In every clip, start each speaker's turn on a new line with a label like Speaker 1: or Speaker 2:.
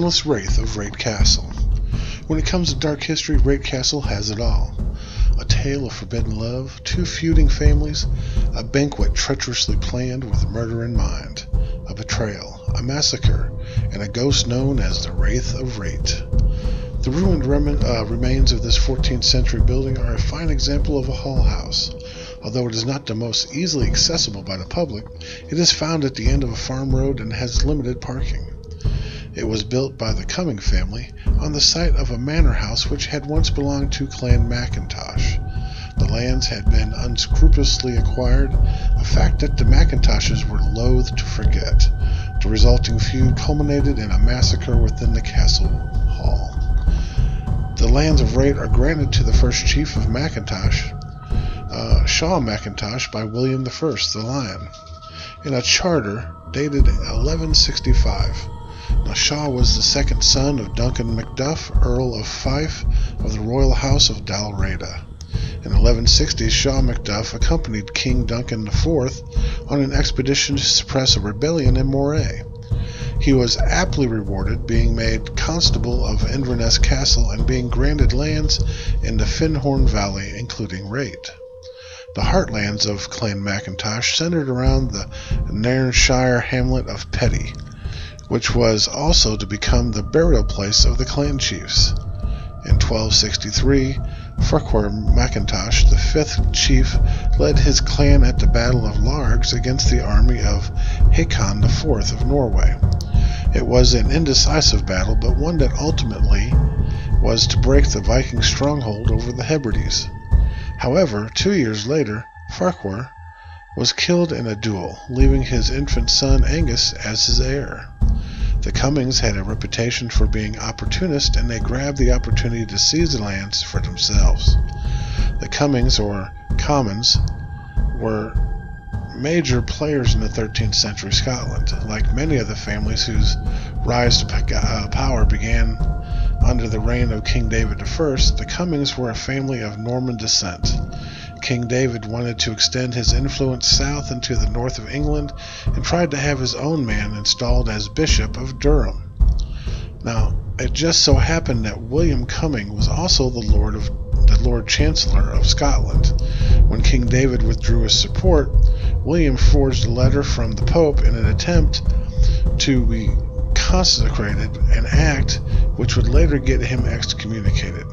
Speaker 1: endless wraith of Rait Castle. When it comes to dark history, Rait Castle has it all. A tale of forbidden love, two feuding families, a banquet treacherously planned with murder in mind, a betrayal, a massacre, and a ghost known as the Wraith of Rait. The ruined remains of this 14th century building are a fine example of a hall house. Although it is not the most easily accessible by the public, it is found at the end of a farm road and has limited parking. It was built by the Cumming family on the site of a manor house which had once belonged to Clan MacIntosh. The lands had been unscrupulously acquired, a fact that the MacIntoshes were loath to forget. The resulting feud culminated in a massacre within the castle hall. The lands of Rait are granted to the first chief of MacIntosh, Shaw MacIntosh, by William I the Lion, in a charter dated 1165. Now, Shaw was the second son of Duncan Macduff, Earl of Fife, of the royal house of Dalriada. In 1160, Shaw Macduff accompanied King Duncan IV on an expedition to suppress a rebellion in Moray. He was aptly rewarded, being made constable of Inverness Castle and being granted lands in the Findhorn Valley, including Rait. The heartlands of Clan MacIntosh centered around the Nairnshire hamlet of Petty, which was also to become the burial place of the clan chiefs. In 1263, Farquhar MacIntosh, the fifth chief, led his clan at the Battle of Largs against the army of Haakon IV of Norway. It was an indecisive battle, but one that ultimately was to break the Viking stronghold over the Hebrides. However, 2 years later, Farquhar was killed in a duel, leaving his infant son Angus as his heir. The Cummings had a reputation for being opportunist, and they grabbed the opportunity to seize the lands for themselves. The Cummings, or Commons, were major players in the 13th century Scotland. Like many of the families whose rise to power began under the reign of King David I, the Cummings were a family of Norman descent. King David wanted to extend his influence south into the north of England and tried to have his own man installed as Bishop of Durham. Now, it just so happened that William Cumming was also the Lord Chancellor of Scotland. When King David withdrew his support, William forged a letter from the Pope in an attempt to be consecrated, an act which would later get him excommunicated.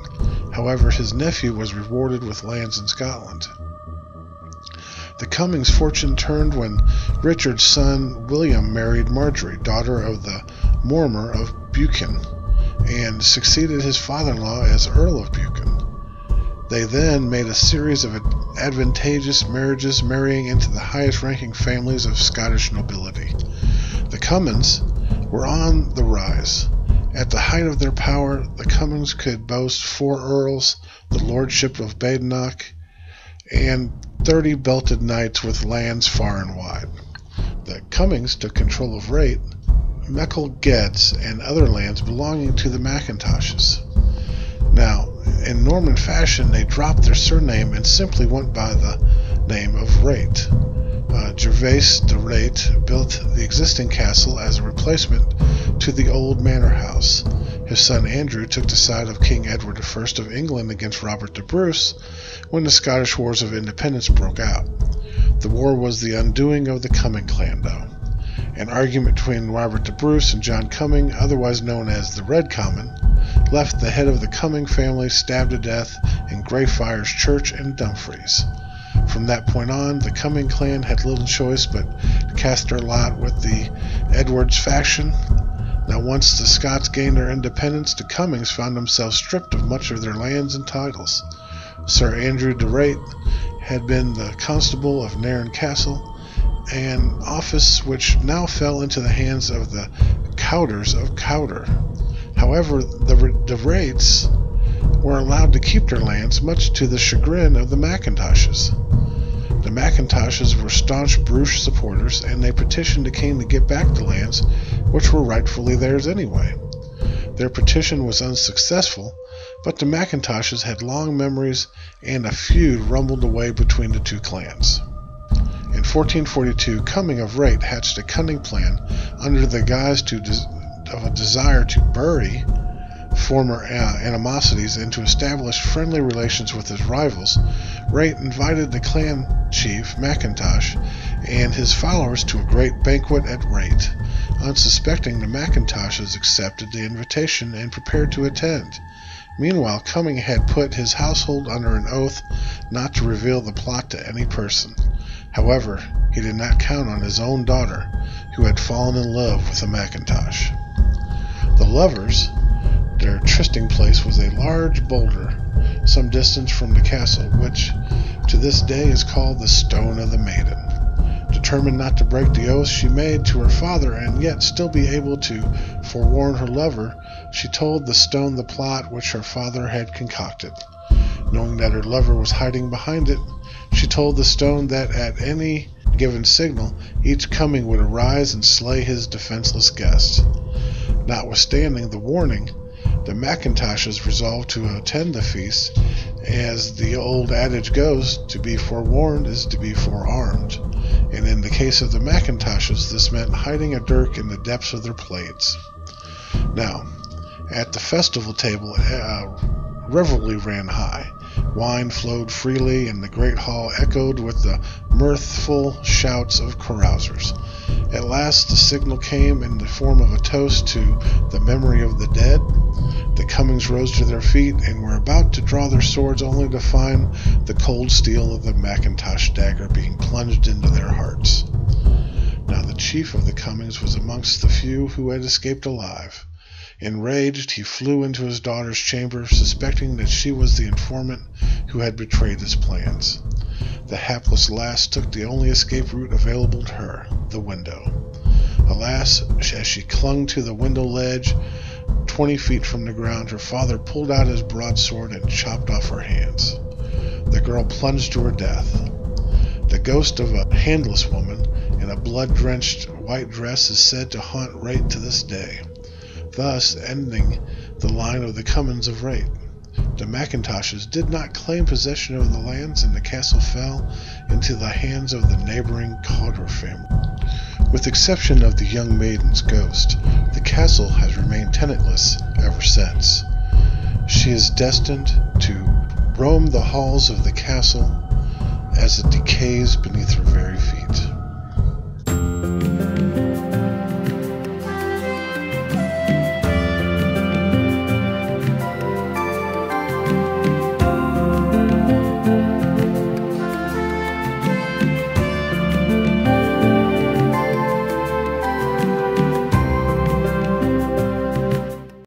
Speaker 1: However, his nephew was rewarded with lands in Scotland. The Cummings' fortune turned when Richard's son William married Marjorie, daughter of the Mormer of Buchan, and succeeded his father-in-law as Earl of Buchan. They then made a series of advantageous marriages, marrying into the highest-ranking families of Scottish nobility. The Cummins were on the rise. At the height of their power, the Cummings could boast 4 earls, the lordship of Badenoch, and 30 belted knights with lands far and wide. The Cummings took control of Rait, Mechel Geddes, and other lands belonging to the MacIntoshes. Now, in Norman fashion, they dropped their surname and simply went by the name of Rait. Gervase de Rait built the existing castle as a replacement to the old manor house. His son Andrew took the side of King Edward I of England against Robert the Bruce when the Scottish Wars of Independence broke out. The war was the undoing of the Cumming clan, though. An argument between Robert the Bruce and John Cumming, otherwise known as the Red Comyn, left the head of the Cumming family stabbed to death in Greyfriars Church in Dumfries. From that point on, the Cumming clan had little choice but to cast their lot with the Edwards faction. Now, once the Scots gained their independence, the Cummings found themselves stripped of much of their lands and titles. Sir Andrew de Rait had been the constable of Nairn Castle, an office which now fell into the hands of the Cowders of Cowder. However, the Raits were allowed to keep their lands, much to the chagrin of the MacIntoshes. The MacIntoshes were staunch Bruce supporters, and they petitioned the king to get back the lands which were rightfully theirs anyway. Their petition was unsuccessful, but the MacIntoshes had long memories, and a feud rumbled away between the two clans. In 1442, Cumming of Rait hatched a cunning plan under the guise to of a desire to bury former animosities and to establish friendly relations with his rivals, Rait invited the clan chief, MacIntosh, and his followers to a great banquet at Rait. Unsuspecting, the MacIntoshes accepted the invitation and prepared to attend. Meanwhile, Cumming had put his household under an oath not to reveal the plot to any person. However, he did not count on his own daughter, who had fallen in love with a MacIntosh. The lovers, their trysting place was a large boulder some distance from the castle, which to this day is called the Stone of the Maiden. Determined not to break the oath she made to her father and yet still be able to forewarn her lover, she told the stone the plot which her father had concocted. Knowing that her lover was hiding behind it, she told the stone that at any given signal, each Cumming would arise and slay his defenseless guest. Notwithstanding the warning, the MacIntoshes resolved to attend the feast, as the old adage goes, to be forewarned is to be forearmed, and in the case of the MacIntoshes, this meant hiding a dirk in the depths of their plaids. Now, at the festival table, revelry ran high. Wine flowed freely, and the great hall echoed with the mirthful shouts of carousers. At last the signal came in the form of a toast to the memory of the dead. The Cummings rose to their feet and were about to draw their swords, only to find the cold steel of the MacIntosh dagger being plunged into their hearts. Now the chief of the Cummings was amongst the few who had escaped alive. Enraged, he flew into his daughter's chamber, suspecting that she was the informant who had betrayed his plans. The hapless lass took the only escape route available to her, the window. Alas, as she clung to the window ledge, 20 feet from the ground, her father pulled out his broadsword and chopped off her hands. The girl plunged to her death. The ghost of a handless woman in a blood-drenched white dress is said to haunt Rait to this day, thus ending the line of the Cummins of Rait. The MacIntoshes did not claim possession of the lands, and the castle fell into the hands of the neighboring Cumming family. With the exception of the young maiden's ghost, the castle has remained tenantless ever since. She is destined to roam the halls of the castle as it decays beneath her very feet.